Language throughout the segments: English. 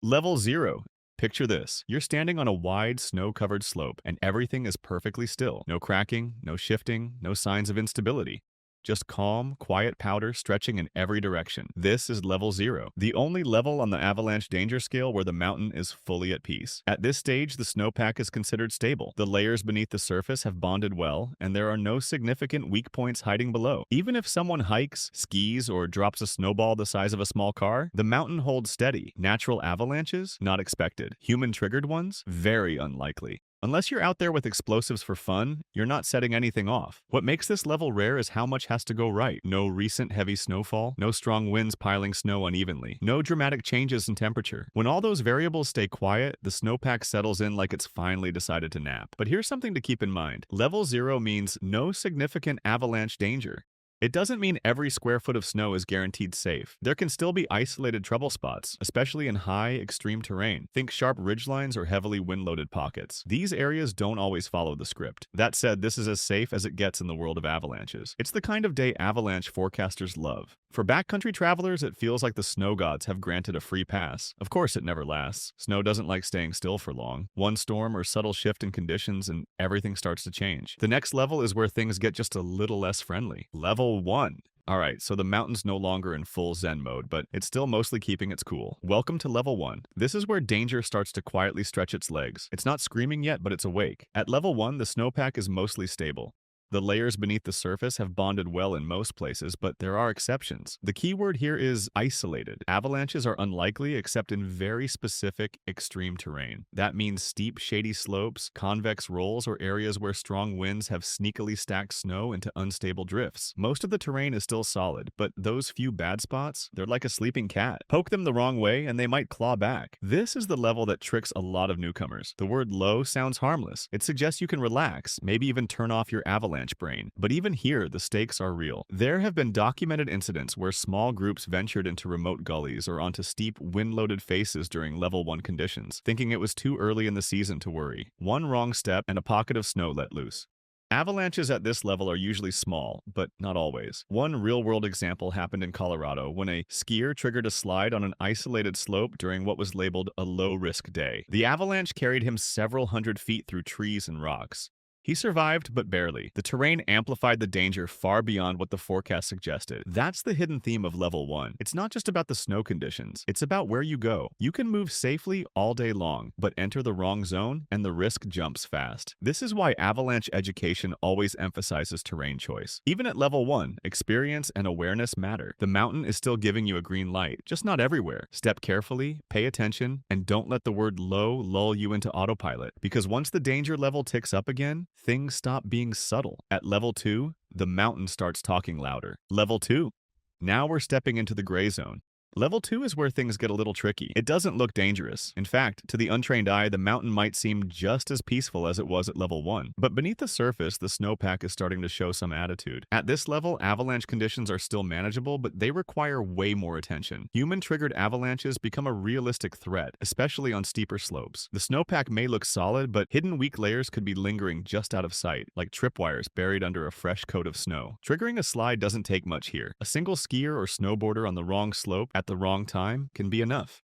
Level 0. Picture this. You're standing on a wide, snow-covered slope, and everything is perfectly still. No cracking, no shifting, no signs of instability. Just calm, quiet powder stretching in every direction. This is level 0, the only level on the avalanche danger scale where the mountain is fully at peace. At this stage, the snowpack is considered stable. The layers beneath the surface have bonded well, and there are no significant weak points hiding below. Even if someone hikes, skis, or drops a snowball the size of a small car, the mountain holds steady. Natural avalanches? Not expected. Human-triggered ones? Very unlikely. Unless you're out there with explosives for fun, you're not setting anything off. What makes this level rare is how much has to go right. No recent heavy snowfall, no strong winds piling snow unevenly, no dramatic changes in temperature. When all those variables stay quiet, the snowpack settles in like it's finally decided to nap. But here's something to keep in mind. Level 0 means no significant avalanche danger. It doesn't mean every square foot of snow is guaranteed safe. There can still be isolated trouble spots, especially in high, extreme terrain. Think sharp ridgelines or heavily wind-loaded pockets. These areas don't always follow the script. That said, this is as safe as it gets in the world of avalanches. It's the kind of day avalanche forecasters love. For backcountry travelers, it feels like the snow gods have granted a free pass. Of course, it never lasts. Snow doesn't like staying still for long. One storm or subtle shift in conditions and everything starts to change. The next level is where things get just a little less friendly. Level 1. Alright, so the mountain's no longer in full zen mode, but it's still mostly keeping its cool. Welcome to level 1. This is where danger starts to quietly stretch its legs. It's not screaming yet, but it's awake. At level 1, the snowpack is mostly stable. The layers beneath the surface have bonded well in most places, but there are exceptions. The key word here is isolated. Avalanches are unlikely except in very specific, extreme terrain. That means steep, shady slopes, convex rolls, or areas where strong winds have sneakily stacked snow into unstable drifts. Most of the terrain is still solid, but those few bad spots, they're like a sleeping cat. Poke them the wrong way and they might claw back. This is the level that tricks a lot of newcomers. The word low sounds harmless. It suggests you can relax, maybe even turn off your avalanche brain. But even here, the stakes are real. There have been documented incidents where small groups ventured into remote gullies or onto steep, wind-loaded faces during level 1 conditions, thinking it was too early in the season to worry. One wrong step and a pocket of snow let loose. Avalanches at this level are usually small, but not always. One real-world example happened in Colorado when a skier triggered a slide on an isolated slope during what was labeled a low-risk day. The avalanche carried him several hundred feet through trees and rocks. He survived, but barely. The terrain amplified the danger far beyond what the forecast suggested. That's the hidden theme of level 1. It's not just about the snow conditions. It's about where you go. You can move safely all day long, but enter the wrong zone, and the risk jumps fast. This is why avalanche education always emphasizes terrain choice. Even at level 1, experience and awareness matter. The mountain is still giving you a green light, just not everywhere. Step carefully, pay attention, and don't let the word low lull you into autopilot, because once the danger level ticks up again, things stop being subtle. At level 2, the mountain starts talking louder. Level 2. Now we're stepping into the gray zone. Level 2 is where things get a little tricky. It doesn't look dangerous. In fact, to the untrained eye, the mountain might seem just as peaceful as it was at level 1. But beneath the surface, the snowpack is starting to show some attitude. At this level, avalanche conditions are still manageable, but they require way more attention. Human-triggered avalanches become a realistic threat, especially on steeper slopes. The snowpack may look solid, but hidden weak layers could be lingering just out of sight, like tripwires buried under a fresh coat of snow. Triggering a slide doesn't take much here. A single skier or snowboarder on the wrong slope at the wrong time can be enough.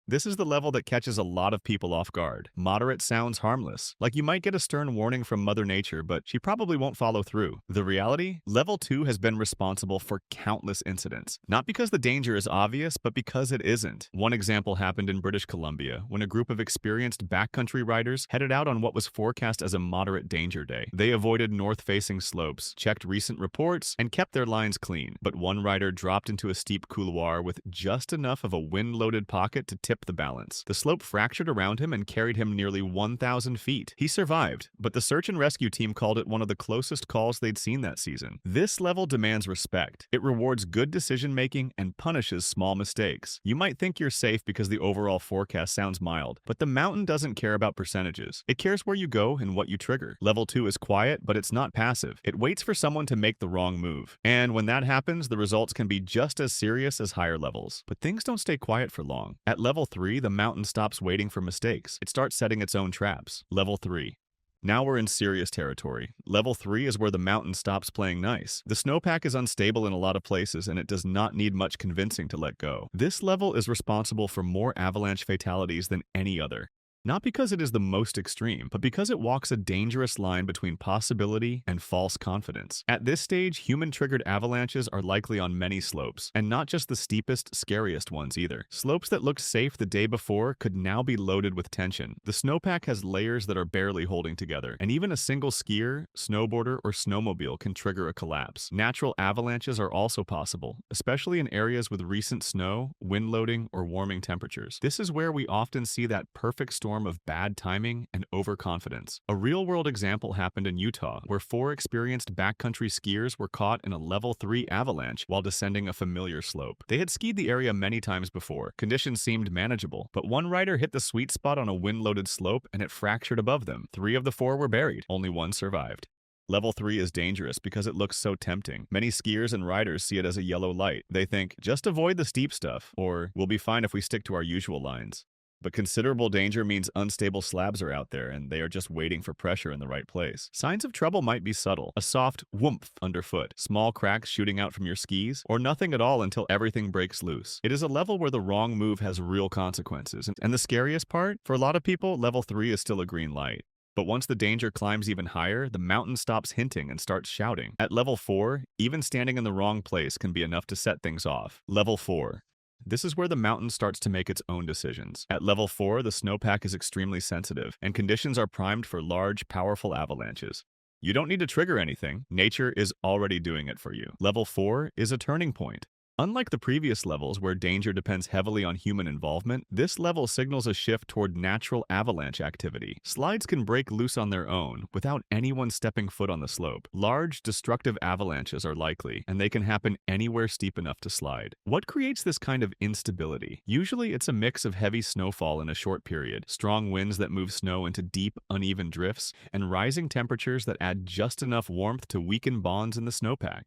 This is the level that catches a lot of people off guard. Moderate sounds harmless, like you might get a stern warning from Mother Nature, but she probably won't follow through. The reality? Level 2 has been responsible for countless incidents. Not because the danger is obvious, but because it isn't. One example happened in British Columbia, when a group of experienced backcountry riders headed out on what was forecast as a moderate danger day. They avoided north-facing slopes, checked recent reports, and kept their lines clean. But one rider dropped into a steep couloir with just enough of a wind-loaded pocket to tip the balance. The slope fractured around him and carried him nearly 1,000 feet. He survived, but the search and rescue team called it one of the closest calls they'd seen that season. This level demands respect. It rewards good decision-making and punishes small mistakes. You might think you're safe because the overall forecast sounds mild, but the mountain doesn't care about percentages. It cares where you go and what you trigger. Level 2 is quiet, but it's not passive. It waits for someone to make the wrong move. And when that happens, the results can be just as serious as higher levels. But things don't stay quiet for long. At level 3, the mountain stops waiting for mistakes. It starts setting its own traps. Level 3. Now we're in serious territory. Level 3 is where the mountain stops playing nice. The snowpack is unstable in a lot of places and it does not need much convincing to let go. This level is responsible for more avalanche fatalities than any other. Not because it is the most extreme, but because it walks a dangerous line between possibility and false confidence. At this stage, human-triggered avalanches are likely on many slopes, and not just the steepest, scariest ones either. Slopes that looked safe the day before could now be loaded with tension. The snowpack has layers that are barely holding together, and even a single skier, snowboarder, or snowmobile can trigger a collapse. Natural avalanches are also possible, especially in areas with recent snow, wind loading, or warming temperatures. This is where we often see that perfect storm of bad timing and overconfidence. A real-world example happened in Utah, where 4 experienced backcountry skiers were caught in a level 3 avalanche while descending a familiar slope. They had skied the area many times before. Conditions seemed manageable, but one rider hit the sweet spot on a wind-loaded slope and it fractured above them. 3 of the 4 were buried. Only 1 survived. Level 3 is dangerous because it looks so tempting. Many skiers and riders see it as a yellow light. They think, just avoid the steep stuff, or we'll be fine if we stick to our usual lines. But considerable danger means unstable slabs are out there and they are just waiting for pressure in the right place. Signs of trouble might be subtle. A soft whoomph underfoot, small cracks shooting out from your skis, or nothing at all until everything breaks loose. It is a level where the wrong move has real consequences. And the scariest part? For a lot of people, level 3 is still a green light. But once the danger climbs even higher, the mountain stops hinting and starts shouting. At level 4, even standing in the wrong place can be enough to set things off. Level 4. This is where the mountain starts to make its own decisions. At level 4, the snowpack is extremely sensitive, and conditions are primed for large, powerful avalanches. You don't need to trigger anything. Nature is already doing it for you. Level 4 is a turning point. Unlike the previous levels where danger depends heavily on human involvement, this level signals a shift toward natural avalanche activity. Slides can break loose on their own without anyone stepping foot on the slope. Large, destructive avalanches are likely, and they can happen anywhere steep enough to slide. What creates this kind of instability? Usually it's a mix of heavy snowfall in a short period, strong winds that move snow into deep, uneven drifts, and rising temperatures that add just enough warmth to weaken bonds in the snowpack.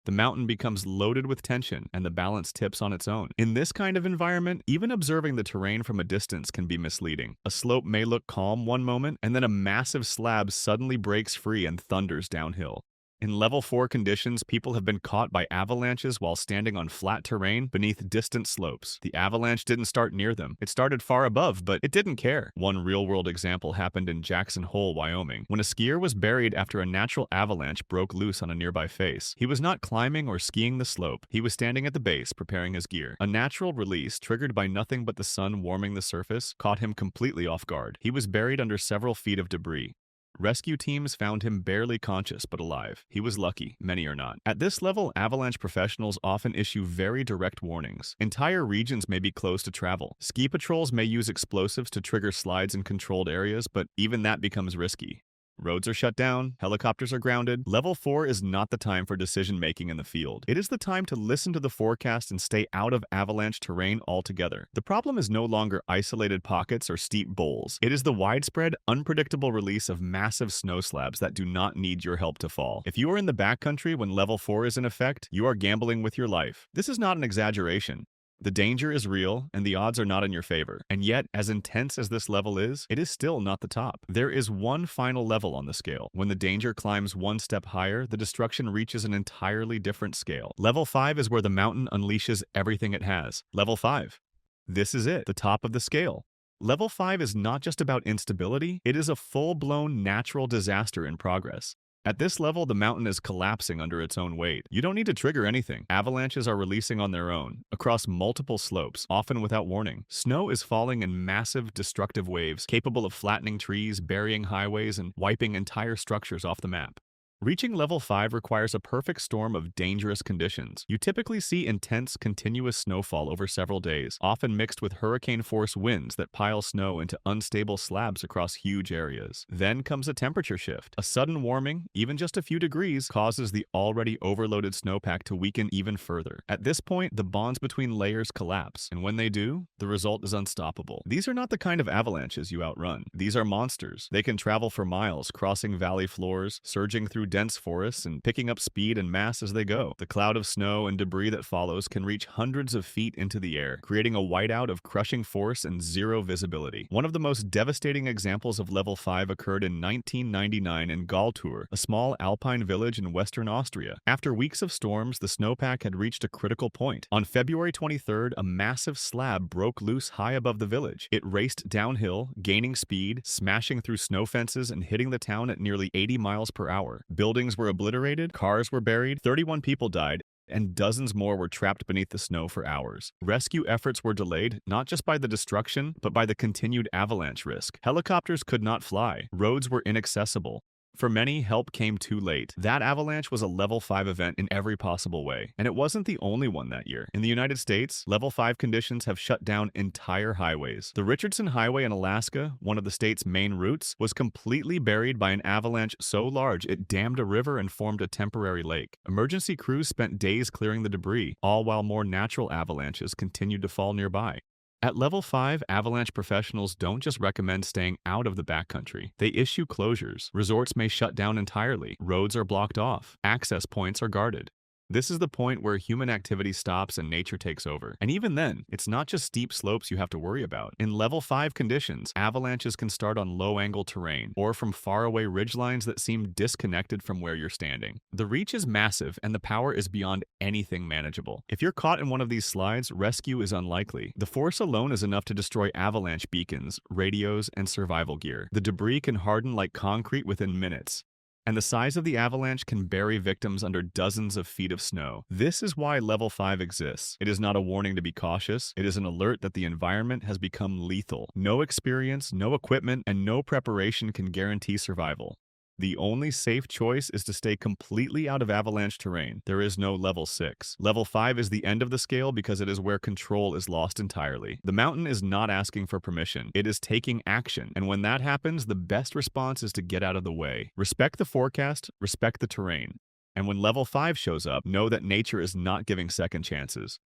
The mountain becomes loaded with tension and the balance tips on its own. In this kind of environment, even observing the terrain from a distance can be misleading. A slope may look calm one moment, and then a massive slab suddenly breaks free and thunders downhill. In level 4 conditions, people have been caught by avalanches while standing on flat terrain beneath distant slopes. The avalanche didn't start near them. It started far above, but it didn't care. One real-world example happened in Jackson Hole, Wyoming, when a skier was buried after a natural avalanche broke loose on a nearby face. He was not climbing or skiing the slope. He was standing at the base, preparing his gear. A natural release, triggered by nothing but the sun warming the surface, caught him completely off guard. He was buried under several feet of debris. Rescue teams found him barely conscious but alive. He was lucky, many are not. At this level, avalanche professionals often issue very direct warnings. Entire regions may be closed to travel. Ski patrols may use explosives to trigger slides in controlled areas, but even that becomes risky. Roads are shut down, helicopters are grounded. Level 4 is not the time for decision-making in the field. It is the time to listen to the forecast and stay out of avalanche terrain altogether. The problem is no longer isolated pockets or steep bowls. It is the widespread, unpredictable release of massive snow slabs that do not need your help to fall. If you are in the backcountry when level 4 is in effect, you are gambling with your life. This is not an exaggeration. The danger is real, and the odds are not in your favor. And yet, as intense as this level is, it is still not the top. There is one final level on the scale. When the danger climbs one step higher, the destruction reaches an entirely different scale. Level 5 is where the mountain unleashes everything it has. Level 5. This is it, the top of the scale. Level 5 is not just about instability, it is a full-blown natural disaster in progress. At this level, the mountain is collapsing under its own weight. You don't need to trigger anything. Avalanches are releasing on their own, across multiple slopes, often without warning. Snow is falling in massive, destructive waves, capable of flattening trees, burying highways, and wiping entire structures off the map. Reaching level 5 requires a perfect storm of dangerous conditions. You typically see intense, continuous snowfall over several days, often mixed with hurricane-force winds that pile snow into unstable slabs across huge areas. Then comes a temperature shift. A sudden warming, even just a few degrees, causes the already overloaded snowpack to weaken even further. At this point, the bonds between layers collapse, and when they do, the result is unstoppable. These are not the kind of avalanches you outrun. These are monsters. They can travel for miles, crossing valley floors, surging through dense forests and picking up speed and mass as they go. The cloud of snow and debris that follows can reach hundreds of feet into the air, creating a whiteout of crushing force and zero visibility. One of the most devastating examples of level 5 occurred in 1999 in Galtur, a small alpine village in western Austria. After weeks of storms, the snowpack had reached a critical point. On February 23rd, a massive slab broke loose high above the village. It raced downhill, gaining speed, smashing through snow fences and hitting the town at nearly 80 miles per hour. Buildings were obliterated, cars were buried, 31 people died, and dozens more were trapped beneath the snow for hours. Rescue efforts were delayed, not just by the destruction, but by the continued avalanche risk. Helicopters could not fly. Roads were inaccessible. For many, help came too late. That avalanche was a level 5 event in every possible way, and it wasn't the only one that year. In the United States, level 5 conditions have shut down entire highways. The Richardson Highway in Alaska, one of the state's main routes, was completely buried by an avalanche so large it dammed a river and formed a temporary lake. Emergency crews spent days clearing the debris, all while more natural avalanches continued to fall nearby. At level 5, avalanche professionals don't just recommend staying out of the backcountry. They issue closures. Resorts may shut down entirely. Roads are blocked off. Access points are guarded. This is the point where human activity stops and nature takes over. And even then, it's not just steep slopes you have to worry about. In level 5 conditions, avalanches can start on low-angle terrain or from faraway ridgelines that seem disconnected from where you're standing. The reach is massive and the power is beyond anything manageable. If you're caught in one of these slides, rescue is unlikely. The force alone is enough to destroy avalanche beacons, radios, and survival gear. The debris can harden like concrete within minutes, and the size of the avalanche can bury victims under dozens of feet of snow. This is why level 5 exists. It is not a warning to be cautious. It is an alert that the environment has become lethal. No experience, no equipment, and no preparation can guarantee survival. The only safe choice is to stay completely out of avalanche terrain. There is no level 6. Level 5 is the end of the scale because it is where control is lost entirely. The mountain is not asking for permission. It is taking action. And when that happens, the best response is to get out of the way. Respect the forecast, respect the terrain. And when level 5 shows up, know that nature is not giving second chances.